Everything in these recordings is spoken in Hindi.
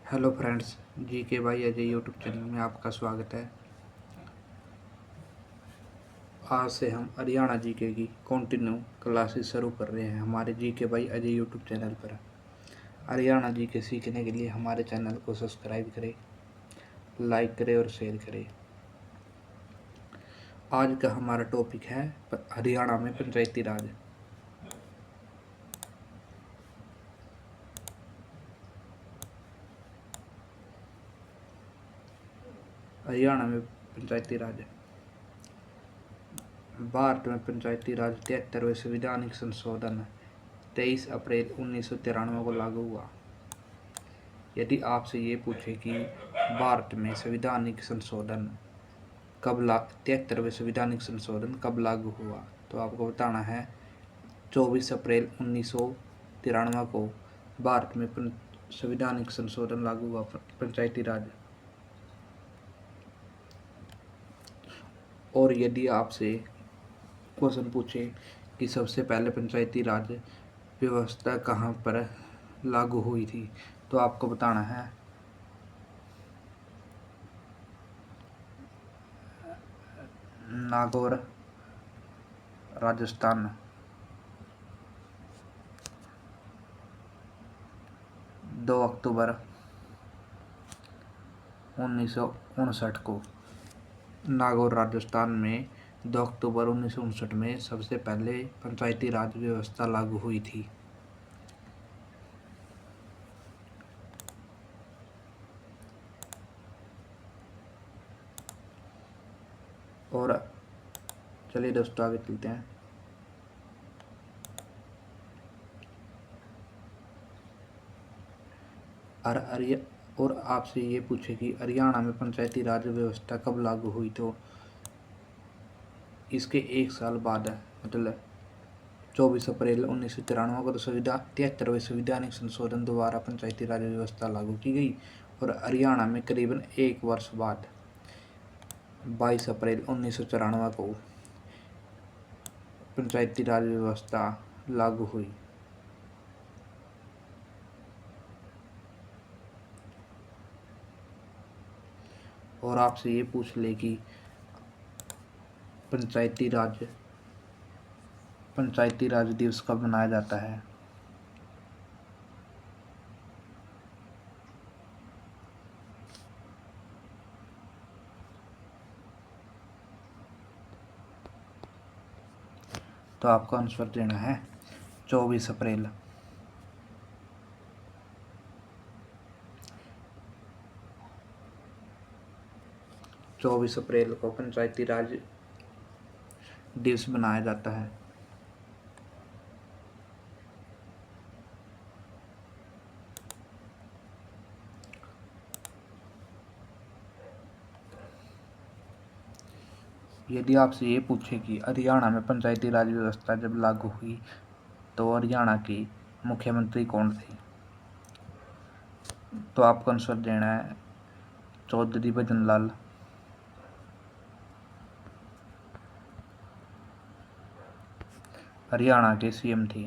हेलो फ्रेंड्स, जी के भाई अजय यूट्यूब चैनल में आपका स्वागत है। आज से हम हरियाणा जीके की कंटिन्यू क्लासेस शुरू कर रहे हैं हमारे जी के भाई अजय यूट्यूब चैनल पर। हरियाणा जीके सीखने के लिए हमारे चैनल को सब्सक्राइब करें, लाइक करें और शेयर करें। आज का हमारा टॉपिक है हरियाणा में पंचायती राज। हरियाणा में पंचायती राज। भारत में पंचायती राज 73वें संवैधानिक संशोधन 23 अप्रैल 1993 को लागू हुआ। यदि आपसे ये पूछे कि भारत में संवैधानिक संशोधन कब 73वें संवैधानिक संशोधन कब लागू हुआ, तो आपको बताना है 24 अप्रैल 1993 को भारत में संवैधानिक संशोधन लागू हुआ, पंचायती राज। और यदि आपसे क्वेश्चन पूछे कि सबसे पहले पंचायती राज व्यवस्था कहाँ पर लागू हुई थी, तो आपको बताना है नागौर, राजस्थान। 2 अक्टूबर 1959 को नागौर, राजस्थान में 2 अक्टूबर 1959 में सबसे पहले पंचायती राज व्यवस्था लागू हुई थी। और चलिए दोस्तों आगे चलते हैं। और आपसे ये पूछे कि हरियाणा में पंचायती राज व्यवस्था कब लागू हुई, तो इसके एक साल बाद मतलब 24 अप्रैल 1993 को तो 73वें संवैधानिक संशोधन द्वारा पंचायती राज व्यवस्था लागू की गई। और हरियाणा में करीबन एक वर्ष बाद 22 अप्रैल 1994 को पंचायती राज व्यवस्था लागू हुई। और आपसे ये पूछ ले कि पंचायती राज दिवस कब मनाया जाता है, तो आपको आंसर देना है 24 अप्रैल। 24 अप्रैल को पंचायती राज दिवस मनाया जाता है। यदि आपसे ये पूछे कि हरियाणा में पंचायती राज व्यवस्था जब लागू हुई तो हरियाणा के मुख्यमंत्री कौन थे, तो आपको आंसर देना है चौधरी भजनलाल। हरियाणा के सीएम थे।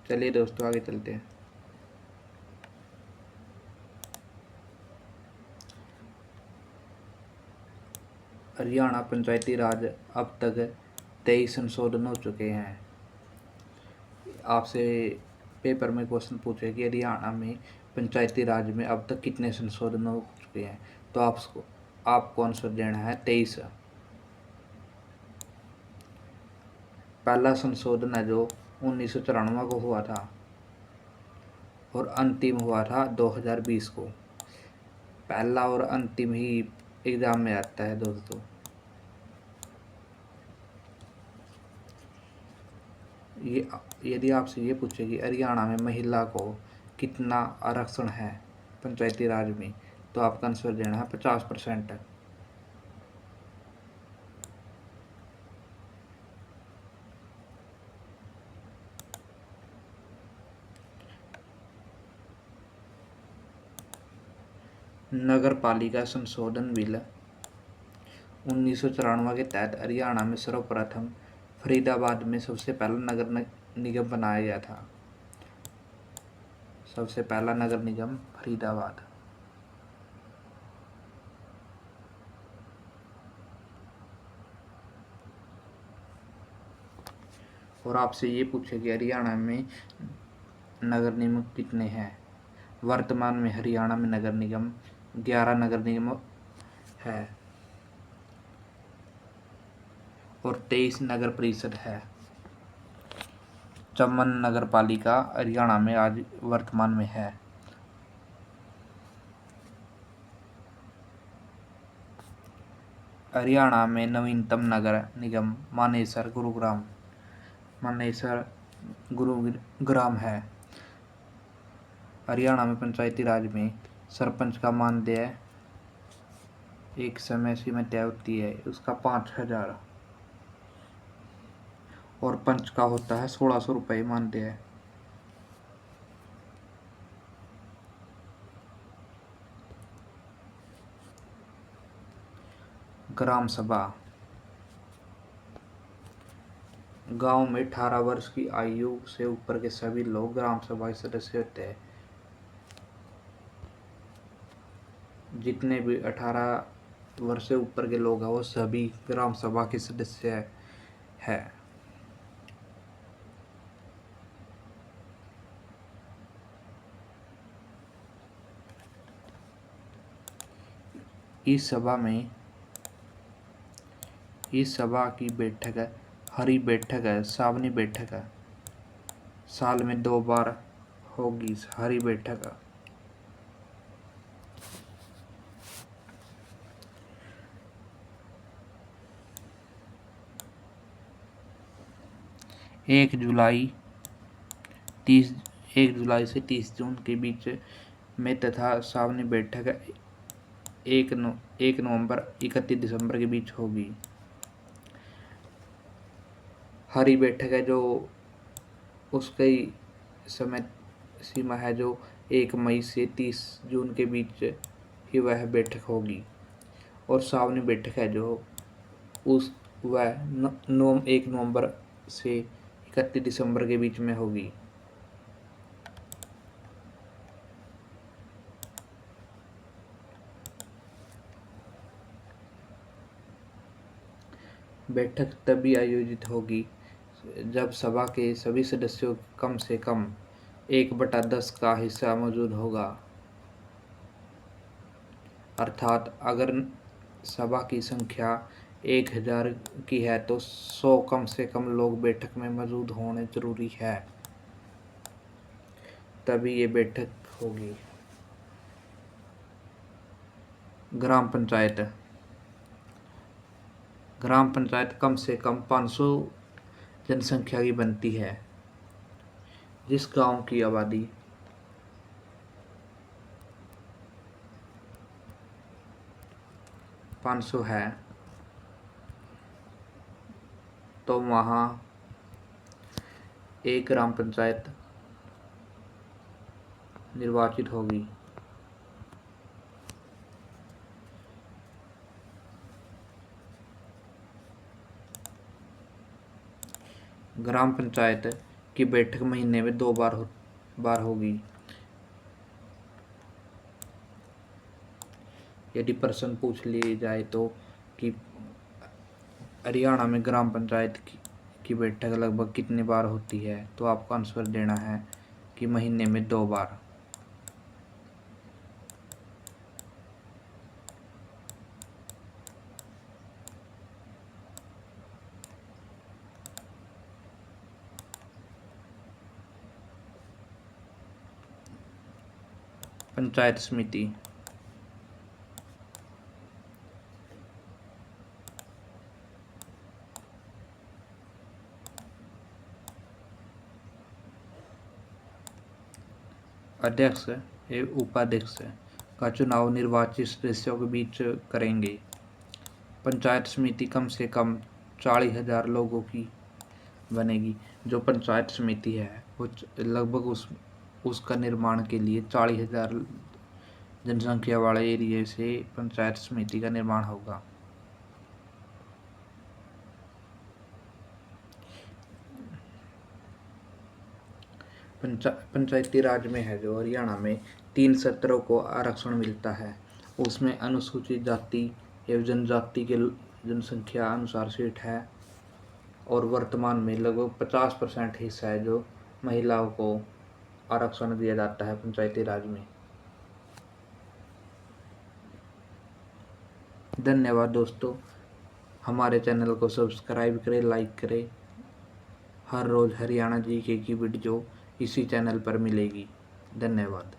चलिए दोस्तों आगे चलते हैं। हरियाणा पंचायती राज अब तक 23 संशोधन हो चुके हैं। आपसे पेपर में क्वेश्चन पूछे कि हरियाणा में पंचायती राज में अब तक कितने संशोधन हो चुके हैं, तो आपको आंसर देना है 23। पहला संशोधन है जो 1994 को हुआ था और अंतिम हुआ था 2020 को। पहला और अंतिम ही एग्जाम में आता है दोस्तों। ये यदि आपसे ये पूछे कि हरियाणा में महिला को कितना आरक्षण है पंचायती राज में, तो आपका आंसर देना है 50%। नगर पालिका संशोधन बिल 1994 के तहत हरियाणा में सर्वप्रथम फरीदाबाद में सबसे पहला नगर निगम बनाया गया था। सबसे पहला नगर निगम फरीदाबाद। और आपसे ये पूछे कि हरियाणा में नगर निगम कितने हैं। वर्तमान में हरियाणा में नगर निगम 11 नगर निगम है और 23 नगर परिषद है। चम्बल नगर पालिका हरियाणा में आज वर्तमान में है। हरियाणा में नवीनतम नगर निगम मानेसर गुरुग्राम है। हरियाणा में पंचायती राज में सरपंच का मानदेय एक समय सीमा तय होती है, उसका 5,000 और पंच का होता है 1,600 रुपये मानदेय। ग्राम सभा। गांव में 18 वर्ष की आयु से ऊपर के सभी लोग ग्राम सभा के सदस्य होते हैं। जितने भी 18 वर्ष से ऊपर के लोग हैं वो सभी ग्राम सभा के सदस्य है। इस सभा की बैठक हरी बैठक है, सावनी बैठक है। साल में 2 बार होगी हरी बैठक। 1 जुलाई से 30 जून के बीच में तथा सावनी बैठक 1 नवंबर 31 दिसंबर के बीच होगी। हरी बैठक है जो उसकी समय सीमा है जो 1 मई से 30 जून के बीच ही वह बैठक होगी। और सावनी बैठक है जो वह 1 नवंबर से 31 दिसंबर के बीच में होगी। बैठक तभी आयोजित होगी जब सभा के सभी सदस्यों कम से कम 1/10 का हिस्सा मौजूद होगा। अर्थात अगर सभा की संख्या 1000 की है तो 100 कम से कम लोग बैठक में मौजूद होने जरूरी है, तभी ये बैठक होगी। ग्राम पंचायत कम से कम 500 जनसंख्या की बनती है। जिस गांव की आबादी 500 है तो वहाँ एक ग्राम पंचायत निर्वाचित होगी। ग्राम पंचायत की बैठक महीने में 2 बार होगी। यदि प्रश्न पूछ लिए जाए तो कि हरियाणा में ग्राम पंचायत की बैठक लगभग कितनी बार होती है, तो आपको आंसर देना है कि महीने में 2 बार। पंचायत समिति। अध्यक्ष एवं उपाध्यक्ष का चुनाव निर्वाचित सदस्यों के बीच करेंगे। पंचायत समिति कम से कम 40,000 लोगों की बनेगी। जो पंचायत समिति है वो लगभग उसका निर्माण के लिए 40,000 जनसंख्या वाले एरिया से पंचायत समिति का निर्माण होगा। पंचायती राज में है जो हरियाणा में 3 सत्रों को आरक्षण मिलता है। उसमें अनुसूचित जाति एवं जनजाति के जनसंख्या अनुसार सीट है और वर्तमान में लगभग 50% हिस्सा है जो महिलाओं को आरक्षण दिया जाता है पंचायती राज में। धन्यवाद दोस्तों, हमारे चैनल को सब्सक्राइब करें, लाइक करें। हर रोज़ हरियाणा जीके की वीडियो इसी चैनल पर मिलेगी। धन्यवाद।